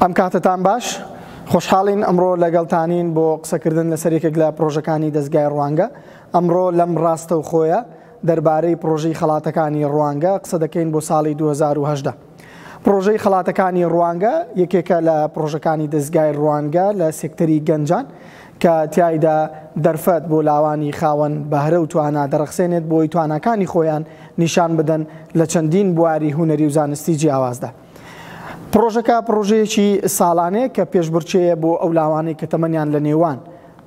ئەم کاتتان باش خۆشحاڵین ئەمڕۆ لەگەڵتانین بۆ قسەکردن لەسەر یەکێک لە پرۆژەکانی دەستگای ڕوانگە. ئەمڕۆ لەم ڕاستەوخۆیە دەربارەی پرۆژەی خەڵاتەکانی ڕوانگە قسە دەکەین بۆ ساڵی 2018. پرۆژەی خەڵاتەکانی ڕوانگە یەکێکە لە پرۆژەکانی دەستگای ڕوانگە لە سێکتەری گەنجان کە تیایدا دەرفەت بۆ لاوانی خاوەن بەهرە و توانە دەرەخسێنێت بۆی توانەکانی خۆیان نیشان بدەن لە چەندین بواری هونەری و زانستی جیاوازدا. پرۆژەکە پرۆژەیەکی ساڵانەیە کە پێشبڕکێیە بۆ ئەو لاوانەی کە تەمەنیان لە نێوان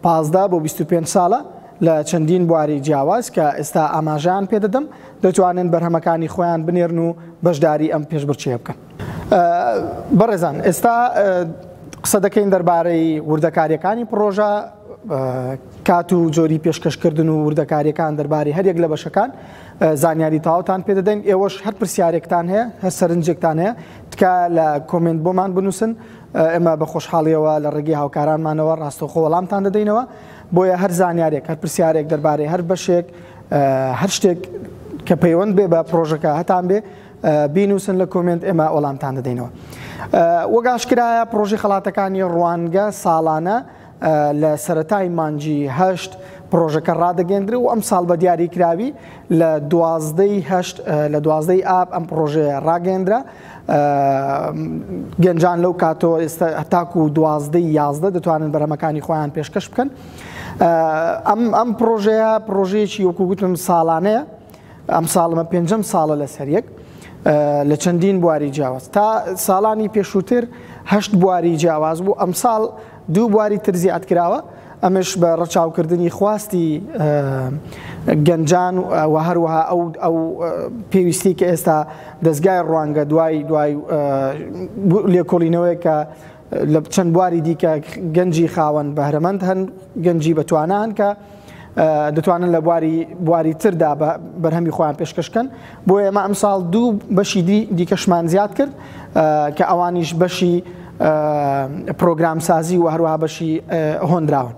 15 بۆ 25 ساڵە لە چەندین بواری جیاواز کە ئێستا ئاماژیان پێدەدەم دەتوانن بەرهەمەکانی خۆیان بنێرن و بەشداری ئەم پێشبڕکێ بکەن. بەڕێزان ئێستا قسە دەکەین دەربارەی وردەکاریەکانی پرۆژە، کات و جۆری پێشکەشکردن و وردەکاریەکان دەربارەی هەرێک لە بەشەکان زانیاری تاوتان پێدەدەین. ئێوەش هەر پرسیارێکتان هەیە، هەر سەرنجێکتان هەیە تکا لە کۆمنت بۆمان بنووسن، ئێمە بە خۆشحاڵیەوە لە ڕێگەی هاوکارانمانەوە ڕاستەوخۆ وەڵامتان دەدەینەوە. بۆیە هەر زانیارێک، هەر پرسیارێک دەربارەی هەر بەشێک، هەر شتێک کە پەیوەند بێ بە پرۆژەکە هەتان بێ بینووسن لە کۆمنت، ئێمە وەڵامتان دەدەینەوە. وەگاشکرایە پرۆژەی خەڵاتەکانی ڕوانگە ساڵانە لە سەرەتای مانجی 8 پرۆژەکە ڕادەگەندرێ و ئەم ساڵ بە دیاریکراوی لە 12 ئاب ئەم پرۆژەیە ڕاگەندرا. گەنجان لەو کاتۆ ئێستا هەتاکو 12 دەتوانن بەرهەمەکانی خۆیان پێشکەش بکەن. ئەم پرۆژەیە پرۆژەیەکی وەکو گوتم ساڵانەیە، ئەم ساڵمە 5ەم ساڵە لەسەر یەک لە چەندین بواری جیاواز. تا ساڵانی پێشووتر 8 بواری جیاواز بوو، ئەم ساڵ 2 بواری تر زیاد کراوە. ئەمش بە ڕەچاوکردنی خواستی گەنجان و هەروەها ئەو پێویستی کە ئێستا دەستگای ڕوانگە دوای لێکۆڵینەوەی کە لە چەند بواری دیکە گەنجی خاوەن بەهرەمەند هەن، گەنجی بەتوانان کە دەتوانن لە بواری تردا بەرهەمی خۆیان پێشکەشکەن. بۆ ئێمە ئەم ساڵ 2 بەشی دیکەشمان زیاد کرد کە ئەوانیش بەشی پرۆگرام سازی و هەروەها بەشی هۆندراون.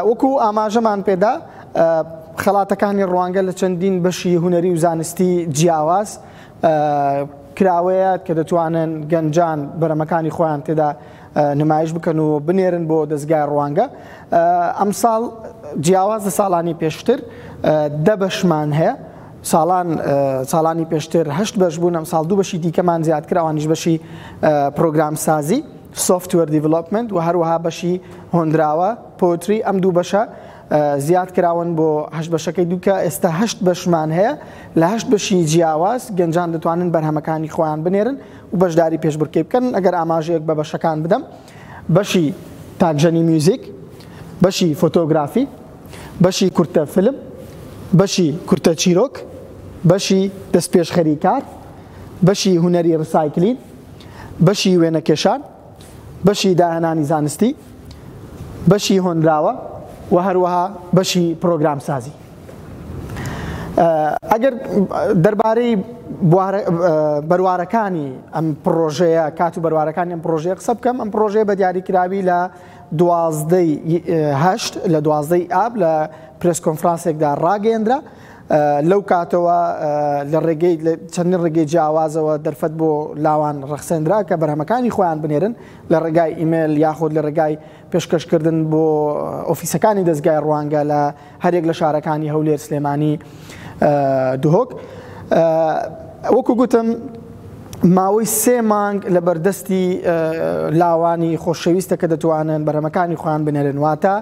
وەکو ئاماژەمان پێدا خەڵاتەکانی ڕوانگە لە چەندین بەشی هونەری و زانستی جیاواز کراوەیە کە دەتوانن گەنجان بەرهەمەکانی خۆیان تێدا نمایش بکەن و بنێرن بۆ دەستگای ڕوانگە. ئەم ساڵ جیاواز لە ساڵانی پێشتر 10 بەشمان هەیە. ساڵانی پێشتر 8 بەش بوون، ئەم ساڵ 2 بەشی دیکەمان زیاد کرد، ئەوانیش بەشی پرۆگرام سازی سوفتوێر دیڤلۆپمنت و هەروەها بەشی هۆندراوە پۆتری. ئەم 2 بەشە زیاد کراون بۆ 8 بەشەکەی دووکە. ئێستا 8 بەشمان هەیە، لە 8 بەشی جیاواز گەنجان دەتوانن بەرهەمەکانی خۆیان بنێرن و بەشداری پێشبڕکێ بکەن. ئەگەر ئاماژەیەک بە بەشەکان بدەم، بەشی تاکژەنی میوزیک، بەشی فۆتۆگرافی، بەشی کورتە فیلم، بەشی کورتە چیرۆک، بەشی دەستپێشخەری کار، بەشی هونەری ڕسایکلین، بەشی وێنەکێشان، بەشی داهێنانی زانستی، بەشی هۆندراوە و هەروەها بەشی پرۆگرام سازی. ئەگەر دەربارەی بەروارەکانی ئەم پرۆژەیە، کات و بەروارەکانی ئەم پرۆژەیە قسە بکەم، ئەم پرۆژەیە بە دیاریکراوی لە 12 ئاب لە پرێس کۆنفرانسێکدا ڕاگەیەندرا. لەو کاتەوە لە ڕێگەی چەندین ڕێگەی جیاوازەوە دەرفەت بۆ لاوان ڕەخسێنرا کە بەرهەمەکانی خۆیان بنێرن لە ڕێگای ئیمێل یاخود لە ڕێگای پێشکەشکردن بۆ ئۆفیسەکانی دەستگای ڕوانگە لە هەرێک لە شارەکانی هەولێر، سلێمانی، دوهۆک. وەکو گوتم ماوەی 3 مانگ لە بەردەستی لاوانی خۆشەویستە کە دەتوانن بەرهەمەکانی خۆیان بنێرن، واتە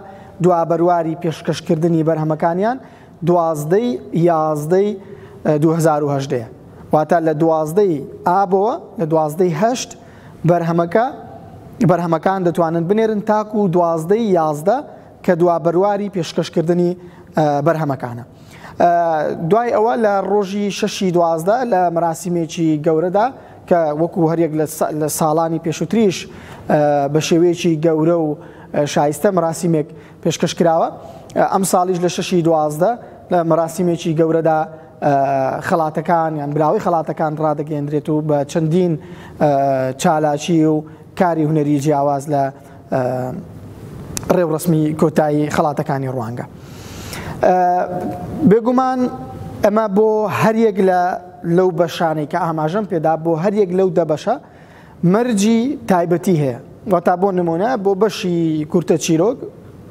دوابەرواری پێشکەشکردنی بەرهەمەکانیان 12/11/2018 واتە لە 12 ئابەوە لە 12/8 بەرهەمەکان دەتوانن بنێرن تاکو 12/11 کە دوابەرواری پێشکەشکردنی بەرهەمەکانە. دوای ئەوە لە ڕۆژی 6/12 لە مەراسیمێکی گەورەدا کە وەکو هەرێک لە ساڵانی پێشووتریش بە شێوەیەکی گەورە و شایستە مەراسیمێک پێشکەش کراوە، ئەم ساڵیش لە 6/12 لە مەراسیمێکی گەورەدا خەڵاتەکان یان براوی خەڵاتەکان ڕادەگەیەندرێت و بە چەندین چالاکی و کاری هونەری جیاواز لە ڕێوڕسمی کۆتایی خەڵاتەکانی ڕوانگە. بێگومان ئەمە بۆ هەریەک لەو بەشانەی کە ئاماژەم پێدا بۆ هەریەک لەو 10 بەشە مەرجی تایبەتی هەیە واتە بۆ نمونە بۆ بەشی کورتە چیرۆک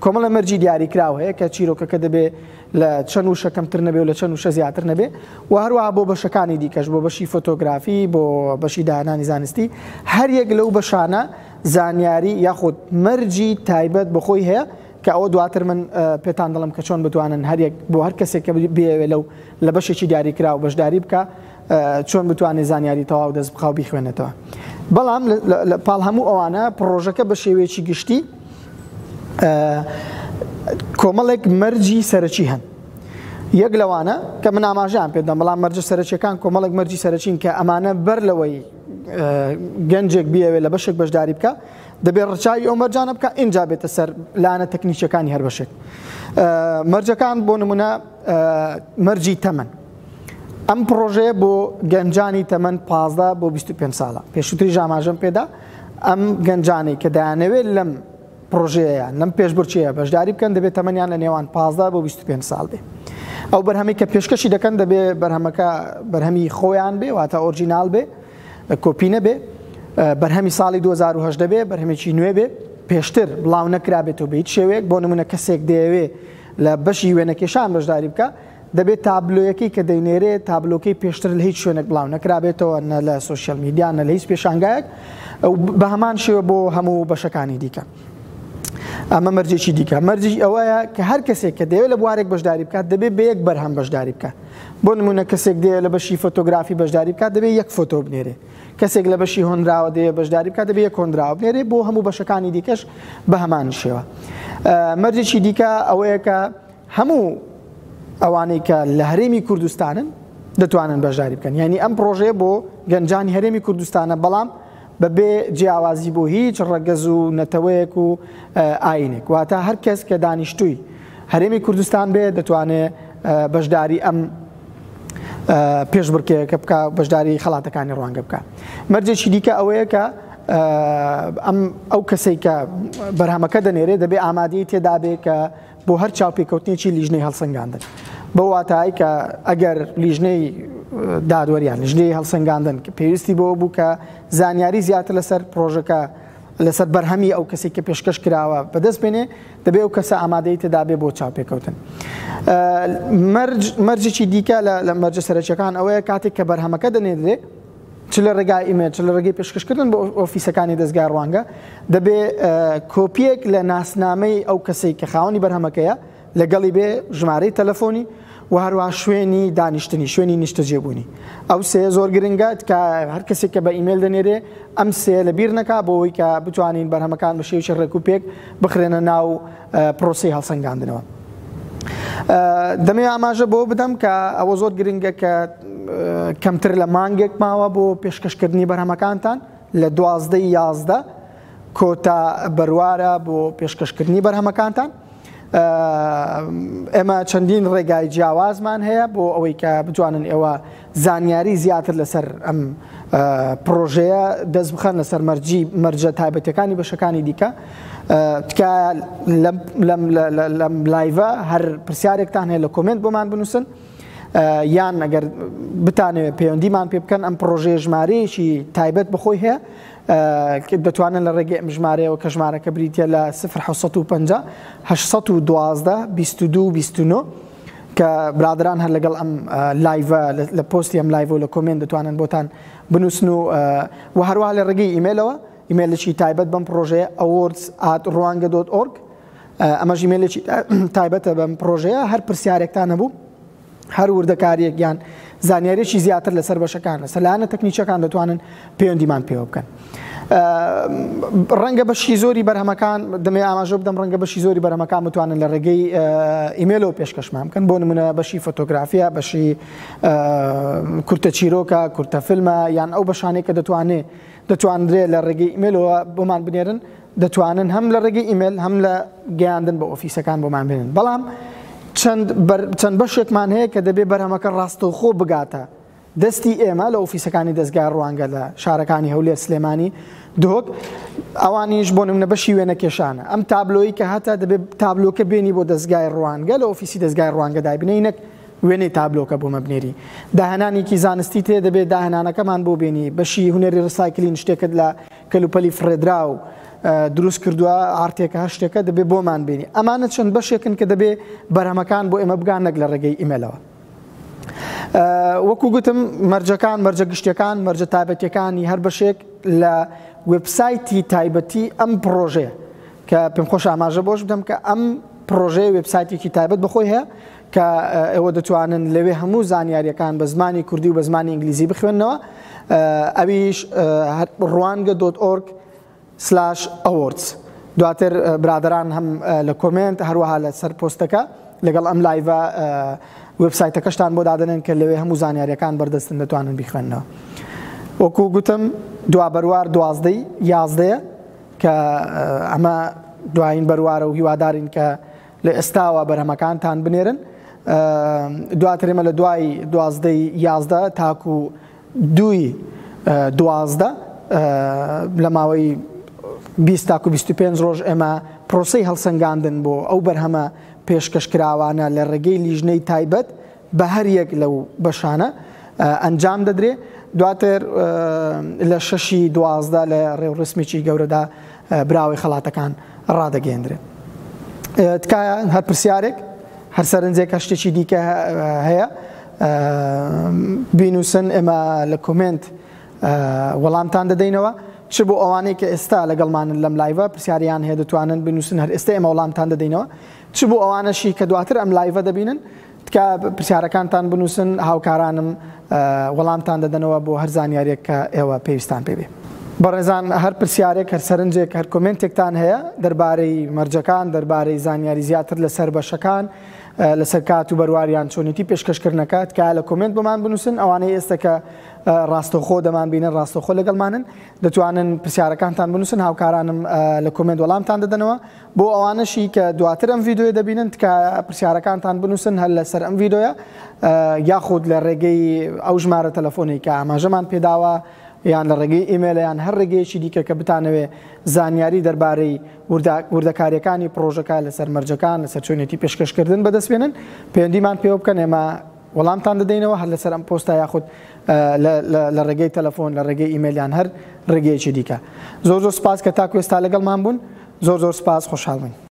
کۆمەڵە مەرجی دیاریکراو هەیە کە چیرۆکەکە دەبێت لە چەند وشە کەمتر نەبێ و لە چەند وشە زیاتر نەبێ و هەروەها بۆ بەشەکانی دیکەش بۆ بەشی فۆتۆگرافی بۆ بەشی داهێنانی زانستی هەر یەک لەو بەشانە زانیاری یاخود مەرجی تایبەت بەخۆی هەیە کە ئەوە دواتر من پێتان دەڵم کە چۆن بتوانن هەریەک بۆ هەر کەسێک کە بێوێ لەو لە بەشێکی دیاریکرا و بەشداری بکە چۆن بتوانێت زانیاری تەواو دەست بخاو بیخوێنێتەوە بەڵام لە پاڵ هەموو ئەوانە پرۆژەکە بە شێوەیەکی گشتی کۆمەڵێک مەرجی سەرەکی هەن یەک لەوانە کە من ئاماژەیان پێدەم بەڵام مەرجە سەرەکیەکان کۆمەڵێک مەرجی سەرەکین کە ئەمانە بەر لەوەی گەنجێک بیەوێ لە بەشێک بەشداری بکە دەبێت ڕچاوی ئەو مەرجانە بکە ئینجا بێتە سەر لانە تەکنیکیەکانی هەر بەشێک مەرجەکان بۆ نمونە مەرجی تەمەن ئەم پرۆژەیە بۆ گەنجانی تەمەن 15 بۆ 25 ساڵە پێشووتری ئاماژەم پێدا ئەم گەنجانەی کە دایانەوێت لەم پرۆژەیە لەم پێشبڕکێیە بەشداری بکەن دەبێت تەمەنیان لە نێوان 15 بۆ 25 ساڵ بێ ئەو بەرهەمی کە پێشکەشی دەکەن دەبێت بەرهەمەکە بەرهەمی خۆیان بێ واتە ئۆرجینال بێ کۆپی نەبێ بەرهەمی ساڵی 2010 دەبێ بەرهەمێکی نوێ بێ پێشتر بڵاو نەکرابێتەوە بە هیچ شێوەیەک بۆ نمونە کەسێک دەیەوێ لە بەشی وێنەکێشان بەشداری بکە دەبێت تابلۆیەکی کە دەینێرێت تابلۆکەی پێشتر لە هیچ شوێنێک بڵاو نەکرابێتەوە نە لە سوشیال میدیا نە لە هیچ پێشانگایەک بە هەمان شێوە بۆ هەموو بەشەکانی دیکە ئەمە مەرجێکی دیکە مەرجی ئەوەیە کە هەر کەسێک کە دەوێت لە بوارێک بەشداری بکات دەبێت بە یەک بەرهەم بەشداری بکە بۆ نمونە کەسێک دەیە لە بەشی فۆتۆگرافی بەشداری بکات دەبێت یەک فۆتۆ بنێرێ کەسێک لە بەشی هۆنراوە دەیە بەشداری بکات دەبێت یەک هۆنراوە بنێرێ بۆ هەموو بەشەکانی دیکەش بە هەمان شێوە مەرجێکی دیکە ئەوەیە کە هەموو ئەوانەی کە لە هەرێمی کوردستانن دەتوانن بەشداری بکەن یعنی ئەم پرۆژەیە بۆ گەنجانی هەرێمی کوردستانە بەڵام بەبێ جیاوازی بۆ هیچ ڕەگەز و نەتەوەیەک و ئاینێک واتە هەر کەس کە دانیشتووی هەرێمی کوردستان بێ دەتوانێت بەشداری ئەم پێشبڕکێیەکە بکە بەشداری خەڵاتەکانی ڕوانگە بکە مەرجێکی دیکە ئەوەیە کە ئەو کەسەی کە بەرهەمەکە دەنێرێت دەبێت ئامادەی تێدا بێ کە بۆ هەر چاوپێکەوتنێکی لیژنەی هەڵسەنگاندن بە واتای کە ئەگەر لیژنەی دادوەریان لیژنەی هەڵسەنگاندن کە پێویستی بۆ بوو کە زانیاری زیاتر لەسەر پرۆژەکە لەسەر بەرهەمی ئەو کەسێک کە پێشکەش کراوە بەدەست بێنێ دەبێت ئەو کەسە ئامادەی تێدا بێ بۆ چاوپێکەوتن مەرجێکی دیکە لە مەرجە سەرەکیەکان ئەوەیە کاتێک کە بەرهەمەکە دەنێرێ چ لە ڕێگای ئیمێل چ لە ڕێگەی پێشکەشکردن بۆ ئۆفیسەکانی دەستگای ڕوانگە دەبێت کۆپیەک لە ناسنامەی ئەو کەسەی کە خاوەنی بەرهەمەکەیە لەگەڵی بێ ژمارەی تەلەفۆنی و هەروە شوێنی دانیشتنی شوێنی نیشتەجێبوونی ئەو سێ زۆر گرنگات کە هەر کەسێک کە بە ئیمێل دەنێرێ ئەم سێ لە بیر نەکا بۆەوەی کە بتوانین بەرهەمەکان بە شێوی ڕێکوپێک بخرێنە ناو پرۆسی هەڵسەنگاندنەوە دەمێ ئاماژە بۆ بدەم کە ئەوە زۆر گرنگە کە کەمتر لە مانگێک ماوە بۆ پێشکەشکردنی بەرهەمەکانتان لە 12/11 کۆتا بەروارە بۆ پێشکەشکردنی بەرهەمەکانتان ئێمە چەندین ڕێگای جیاوازمان هەیە بۆ ئەوەی کە بتوانن ئێوە زانیاری زیاتر لەسەر ئەم پرۆژەیە دەست بخەن لەسەر مەرجە تایبەتەکانی بەشەکانی دیکە تکە لەم لایڤە هەر پرسیارێکتان هەیە لە کۆمنت بۆمان بنووسن یان ئەگەر بتانەوێت پەیوەندیمان پێ بکەن ئەم پرۆژەیە ژمارەیەکی تایبەت بەخۆی هەیە دەتوانن لە ڕێگەی ئەم ژمارەیەوە کە ژمارەکە بریتە لە 0 812 22 29 کە برادران هەر لەگەڵ ئەم لایڤە لە پۆستی ئەم لایڤ و لە کۆمنت دەتوانن بۆتان بنووسن و هەروەها لە ڕێگەی ئیمێلەوە ئیمێلێکی تایبەت بەم پرۆژەیە awards@rwanga.org ئەمەش ئیمێلێکی تایبەتە بەم پرۆژەیە هەر پرسیارێکتان هەبوو هەر وردەکاریەک یان زانیاریێکی زیاتر لەسەر بەشەکان لەسەلایەنە تەکنیکیەکان دەتوانن پەیوەندیمان پێوە بکەن ڕەنگە بەشی زۆری بەرهەمەکان دەمێ ئاماژە بدەم ڕەنگە بەشی زۆری بەرهەمەکان بتوانن لە ڕێگەی ئیمێلەوە پێشکەشمان بکەن بۆ نمونە بەشی فۆتۆگرافیا بەشی کورتە چیرۆکە کورتە فیلمە یان ئەو بەشانێک کە دەتوانرێت لە ڕێگەی ئیمێلەوە بۆمان بنێرن دەتوانن هەم لە ڕێگەی ئیمێل هەم لە گەیاندن بە ئۆفیسەکان بۆمان بێنن بەڵام چەند بەشێکمان هەیە کە دەبێت بەرهەمەکە ڕاستەوخۆ بگاتە دەستی ئێمە لە ئۆفیسەکانی دەستگای ڕوانگە لە شارەکانی هەولێر سلێمانی دۆک ئەوانیش بۆ نمونە بەشی وێنەکێشانە ئەم تابلۆیی کە هاتە دەبێت تابلۆکە بێنی بۆ دەستگای ڕوانگە لە ئۆفیسی دەستگای ڕوانگە دابنێینەک وێنەی تابلۆکە بۆ مەبنێری داهێنانێکی زانستی تێ دەبێت داهێنانەکەمان بۆ بینی بەشی هونەری ڕسایکلین شتێکت لە کەلوپەلی فرێدرا و دروست کردووە ئارتێکە هەشتێکە دەبێت بۆمان بینی ئەمانە چەند بەشێکن کە دەبێت بەرهەمەکان بۆ ئێمە بگان نەک لە ڕێگەی ئیمێلەوە وەکو گوتم مەرجەکان مەرجە گشتیەکان مەرجە تایبەتیەکانی هەر بەشێک لە وێبسایتی تایبەتی ئەم پرۆژەیە کە پێم خۆش ئاماژە بۆش بدەم کە ئەم پرۆژەیە وێبسایتێکی تایبەت بەخۆی هەیە کە ئێوە دەتوانن لەوێ هەموو زانیاریەکان بە زمانی کوردی و بە زمانی ئینگلیزی بخوێنەوە ئەویش rwanga.org/awards دواتر برادران هەم لە کۆمنت هەروەها لە سەر پۆستەکە لەگەڵ ئەم لایڤە وێبسایتەکەشتان بۆ دادنن کە لەوێ هەموو زانیاریەکان بەردەستن دەتوانن بیخوێنەوە وەکو گوتم دوا بەروار 12 کە ئەمە دوایین بەروارە و هیوادارین کە لە ئێستاوە بەرهەمەکانتان بنێرن دواتر ئێمە لە دوای 12 تاکو 12 لە ماوەی 20 تاکو 25 ڕۆژ ئێمە پرۆسەی هەڵسەنگاندن بۆ ئەو بەرهەمە پێشکەشکراوانە لە ڕێگەی لیژنەی تایبەت بە هەر یەک لەو بەشانە ئەنجام دەدرێ دواتر لە 6/12 لە ڕێوڕسمیی گەورەدا براوی خەڵاتەکان ڕادەگەێنرێ تکایە هەر پرسیارێک هەر سەرنجێک شتێکی دیکە هەیە بینوسن ئێمە لە کۆمنت وەڵامتان دەدەینەوە چ بۆ ئەوانەی کە ئێستا لەگەڵمانن لەم لایڤە پرسیاریان هەیە دەتوانن بنووسن هەر ئێستا ئێمە وەڵامتان دەدەینەوە چ بۆ ئەوانەشی کە دواتر ئەم لایڤە دەبینن تکا پرسیارەکانتان بنووسن هاوکارانم وەڵامتان دەدەنەوە بۆ هەر زانیاریێک کە ئێوە پێویستان پێبێ بەڕێزان هەر پرسیارێک هەر سەرنجێک هەر کۆمنتێکتان هەیە دەربارەی مەرجەکان دەربارەی زانیاری زیاتر لەسەر بەشەکان لەسەر کات و بەروواریان چۆنیتی پێشکەشکردنەکەات کە لە کۆمنت بمان بنووسن ئەوانەی ئێستا کە ڕاستەوخۆ دەمان بینن ڕاستەوخۆ لەگەڵمانن دەتوانن پرسیارەکانتان بنووسن هاوکارانم لە کۆمنت وەڵامتان دەدەنەوە بۆ ئەوانەشی کە دواتر ئەم ڤیدۆیە دەبینن کە پرسیارەکانتان بنووسن هەر لەسەر ئەم ڤیدۆیە یاخود لە ڕێگەی ئەو ژمارە تەلەفۆنی کە ئاماژەمان پێداوە یان لە ڕێگەی ئیمێلە یان هەر ڕێگەیەکی دیکە کە بتانەوێ زانیاری دەربارەی وردەکاریەکانی پرۆژەکە لەسەر مەرجەکان لەسەر چۆنیەتی پێشکەشکردن بەدەستبێنن پەیوەندیمان پێوە بکەن ئێمە وەڵامتان دەدەینەوە هەر لەسەر ئەم پۆستە یاخود لە ڕێگەی تەلەفۆن لە ڕێگەی ئیمێلیان هەر ڕێگەیەکی دیکە زۆر سپاس کە تاکو ئێستا لەگەڵمان بوون زۆر سپاس خۆشحاڵ بووین